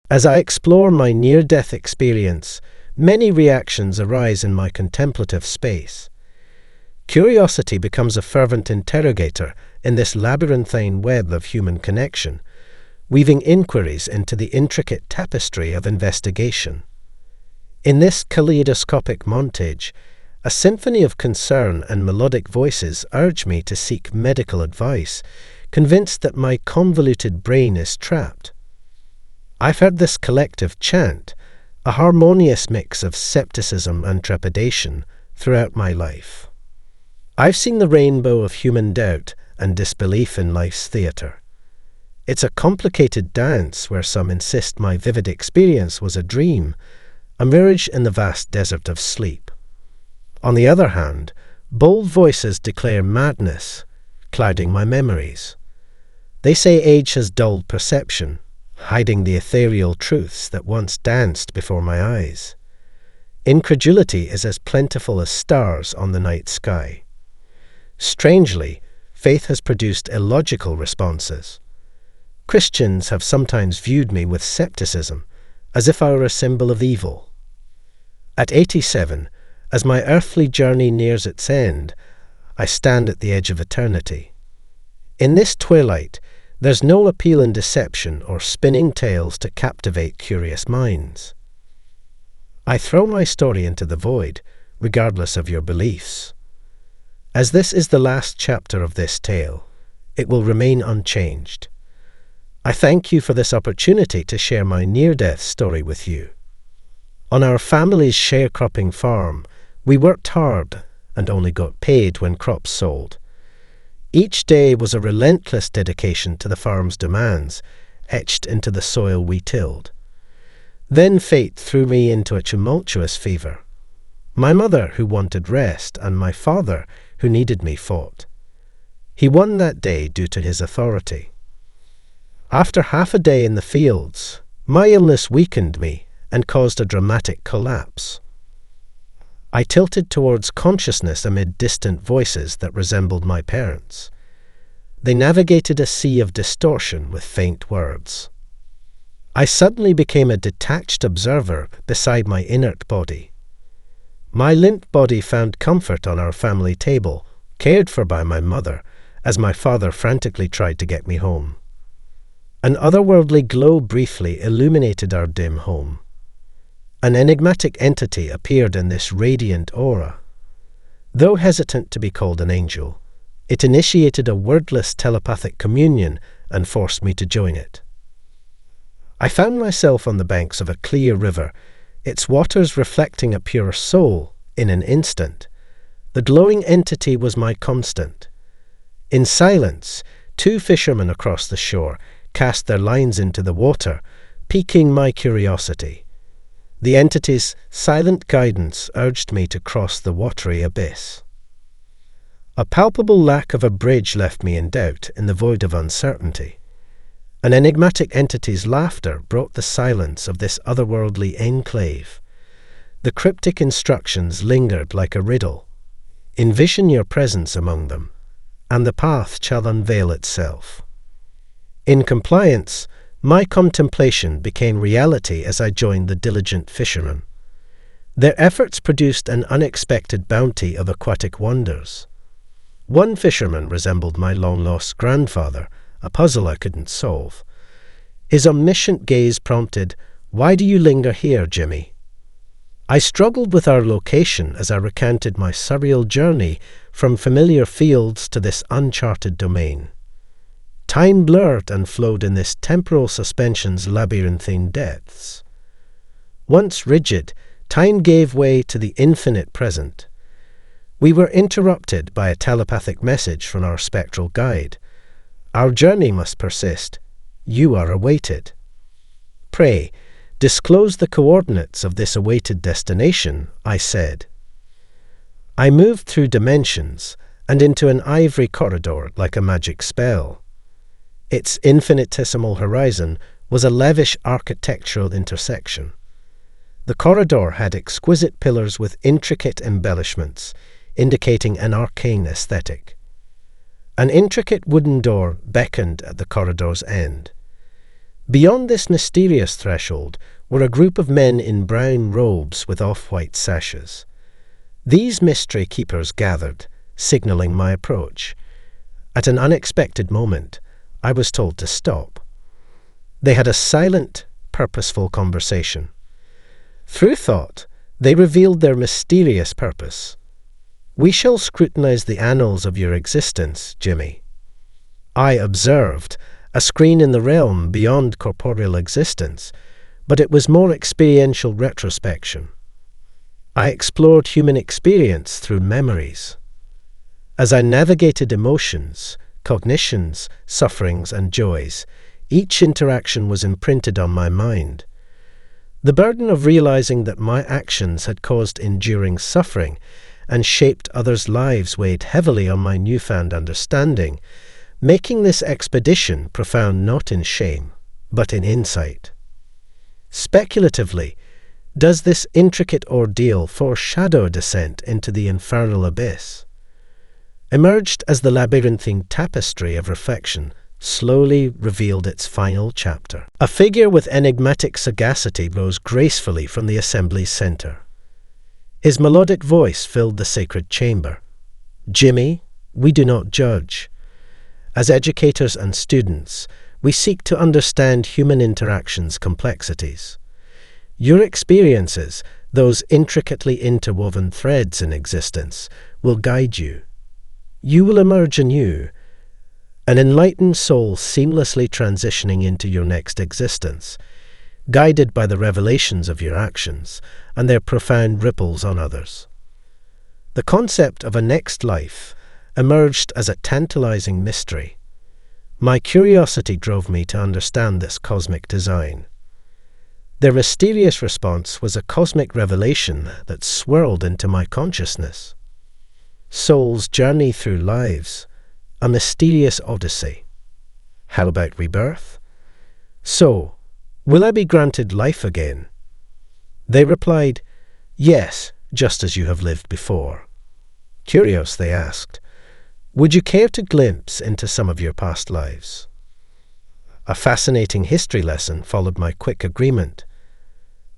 As I explore my near-death experience, many reactions arise in my contemplative space. Curiosity becomes a fervent interrogator in this labyrinthine web of human connection, weaving inquiries into the intricate tapestry of investigation. In this kaleidoscopic montage, a symphony of concern and melodic voices urge me to seek medical advice, convinced that my convoluted brain is trapped. I've heard this collective chant, a harmonious mix of skepticism and trepidation, throughout my life. I've seen the rainbow of human doubt and disbelief in life's theatre. It's a complicated dance where some insist my vivid experience was a dream, a mirage in the vast desert of sleep. On the other hand, bold voices declare madness, clouding my memories. They say age has dulled perception, hiding the ethereal truths that once danced before my eyes. Incredulity is as plentiful as stars on the night sky. Strangely, faith has produced illogical responses. Christians have sometimes viewed me with skepticism, as if I were a symbol of evil. At 87, as my earthly journey nears its end, I stand at the edge of eternity. In this twilight, there's no appeal in deception or spinning tales to captivate curious minds. I throw my story into the void, regardless of your beliefs. As this is the last chapter of this tale, it will remain unchanged. I thank you for this opportunity to share my near-death story with you. On our family's sharecropping farm, we worked hard and only got paid when crops sold. Each day was a relentless dedication to the farm's demands, etched into the soil we tilled. Then fate threw me into a tumultuous fever. My mother, who wanted rest, and my father, who needed me, fought. He won that day due to his authority. After half a day in the fields, my illness weakened me and caused a dramatic collapse. I tilted towards consciousness amid distant voices that resembled my parents. They navigated a sea of distortion with faint words. I suddenly became a detached observer beside my inert body. My limp body found comfort on our family table, cared for by my mother, as my father frantically tried to get me home. An otherworldly glow briefly illuminated our dim home. An enigmatic entity appeared in this radiant aura. Though hesitant to be called an angel, it initiated a wordless telepathic communion and forced me to join it. I found myself on the banks of a clear river, its waters reflecting a pure soul in an instant. The glowing entity was my constant. In silence, two fishermen across the shore cast their lines into the water, piquing my curiosity. The entity's silent guidance urged me to cross the watery abyss. A palpable lack of a bridge left me in doubt in the void of uncertainty. An enigmatic entity's laughter broke the silence of this otherworldly enclave. The cryptic instructions lingered like a riddle. Envision your presence among them, and the path shall unveil itself. In compliance, my contemplation became reality as I joined the diligent fishermen. Their efforts produced an unexpected bounty of aquatic wonders. One fisherman resembled my long-lost grandfather, a puzzle I couldn't solve. His omniscient gaze prompted, "Why do you linger here, Jimmy?" I struggled with our location as I recanted my surreal journey from familiar fields to this uncharted domain. Time blurred and flowed in this temporal suspension's labyrinthine depths. Once rigid, time gave way to the infinite present. We were interrupted by a telepathic message from our spectral guide. Our journey must persist. You are awaited. Pray, disclose the coordinates of this awaited destination, I said. I moved through dimensions and into an ivory corridor like a magic spell. Its infinitesimal horizon was a lavish architectural intersection. The corridor had exquisite pillars with intricate embellishments, indicating an arcane aesthetic. An intricate wooden door beckoned at the corridor's end. Beyond this mysterious threshold were a group of men in brown robes with off-white sashes. These mystery keepers gathered, signalling my approach. At an unexpected moment, I was told to stop. They had a silent, purposeful conversation. Through thought, they revealed their mysterious purpose. "We shall scrutinize the annals of your existence, Jimmy." I observed, a screen in the realm beyond corporeal existence, but it was more experiential retrospection. I explored human experience through memories. As I navigated emotions, cognitions, sufferings, and joys, each interaction was imprinted on my mind. The burden of realizing that my actions had caused enduring suffering and shaped others' lives weighed heavily on my newfound understanding, making this expedition profound not in shame, but in insight. Speculatively, does this intricate ordeal foreshadow a descent into the infernal abyss? Emerged as the labyrinthine tapestry of reflection slowly revealed its final chapter. A figure with enigmatic sagacity rose gracefully from the assembly's center. His melodic voice filled the sacred chamber. "Jimmy, we do not judge. As educators and students, we seek to understand human interactions' complexities. Your experiences, those intricately interwoven threads in existence, will guide you. You will emerge anew, an enlightened soul seamlessly transitioning into your next existence, guided by the revelations of your actions and their profound ripples on others." The concept of a next life emerged as a tantalizing mystery. My curiosity drove me to understand this cosmic design. Their mysterious response was a cosmic revelation that swirled into my consciousness. Souls journey through lives, a mysterious odyssey. How about rebirth? "So, will I be granted life again?" They replied, "Yes, just as you have lived before." Curious, they asked, "Would you care to glimpse into some of your past lives?" A fascinating history lesson followed my quick agreement.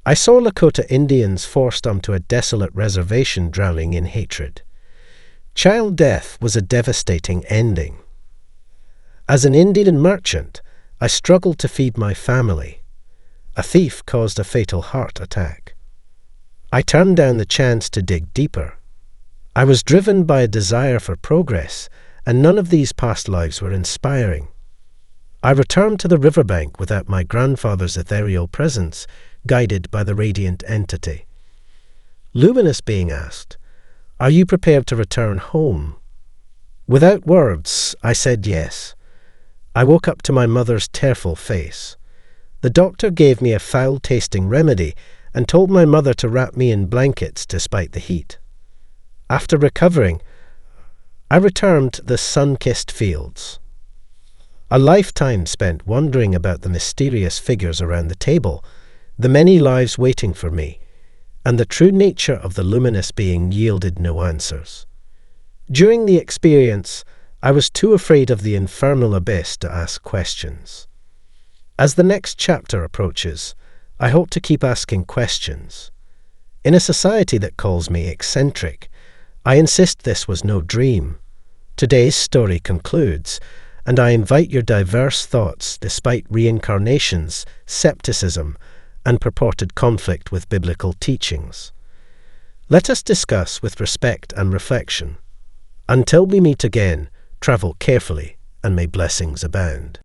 I saw Lakota Indians forced onto a desolate reservation drowning in hatred. Child death was a devastating ending. As an Indian merchant, I struggled to feed my family. A thief caused a fatal heart attack. I turned down the chance to dig deeper. I was driven by a desire for progress, and none of these past lives were inspiring. I returned to the riverbank without my grandfather's ethereal presence, guided by the radiant entity. Luminous being asked, "Are you prepared to return home?" Without words, I said yes. I woke up to my mother's tearful face. The doctor gave me a foul-tasting remedy and told my mother to wrap me in blankets despite the heat. After recovering, I returned to the sun-kissed fields. A lifetime spent wondering about the mysterious figures around the table, the many lives waiting for me, and the true nature of the luminous being yielded no answers. During the experience, I was too afraid of the infernal abyss to ask questions. As the next chapter approaches, I hope to keep asking questions. In a society that calls me eccentric, I insist this was no dream. Today's story concludes, and I invite your diverse thoughts despite reincarnations, skepticism, and purported conflict with biblical teachings. Let us discuss with respect and reflection. Until we meet again, travel carefully, and may blessings abound.